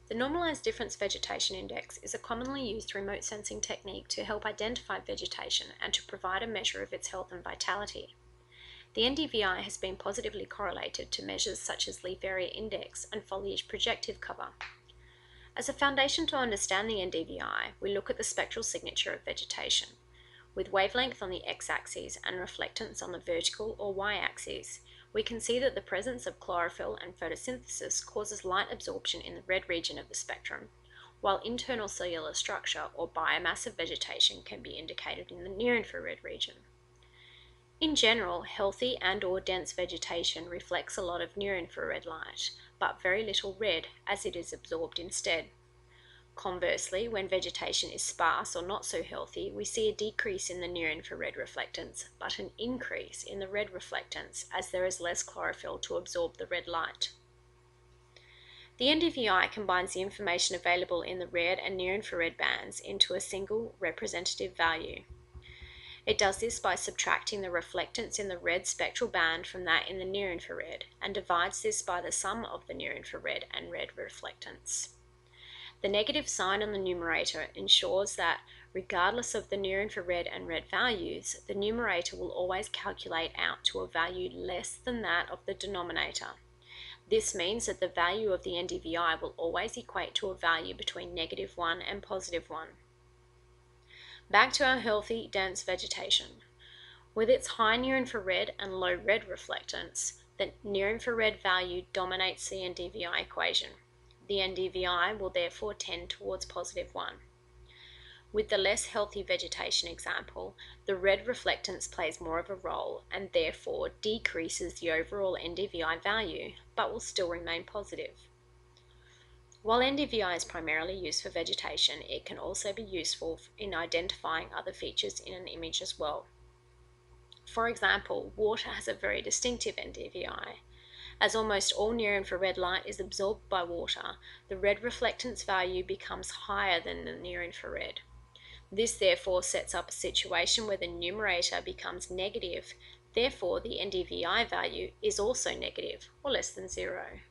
The Normalized Difference Vegetation Index is a commonly used remote sensing technique to help identify vegetation and to provide a measure of its health and vitality. The NDVI has been positively correlated to measures such as leaf area index and foliage projective cover. As a foundation to understand the NDVI, we look at the spectral signature of vegetation. With wavelength on the x-axis and reflectance on the vertical or y-axis, we can see that the presence of chlorophyll and photosynthesis causes light absorption in the red region of the spectrum, while internal cellular structure or biomass of vegetation can be indicated in the near-infrared region. In general, healthy and/or dense vegetation reflects a lot of near-infrared light, but very little red as it is absorbed instead. Conversely, when vegetation is sparse or not so healthy, we see a decrease in the near-infrared reflectance, but an increase in the red reflectance as there is less chlorophyll to absorb the red light. The NDVI combines the information available in the red and near-infrared bands into a single representative value. It does this by subtracting the reflectance in the red spectral band from that in the near-infrared, and divides this by the sum of the near-infrared and red reflectance. The negative sign on the numerator ensures that, regardless of the near-infrared and red values, the numerator will always calculate out to a value less than that of the denominator. This means that the value of the NDVI will always equate to a value between -1 and +1. Back to our healthy, dense vegetation. With its high near-infrared and low red reflectance, the near-infrared value dominates the NDVI equation. The NDVI will therefore tend towards +1. With the less healthy vegetation example, the red reflectance plays more of a role and therefore decreases the overall NDVI value, but will still remain positive. While NDVI is primarily used for vegetation, it can also be useful in identifying other features in an image as well. For example, water has a very distinctive NDVI. As almost all near-infrared light is absorbed by water, the red reflectance value becomes higher than the near-infrared. This therefore sets up a situation where the numerator becomes negative, therefore the NDVI value is also negative, or less than 0.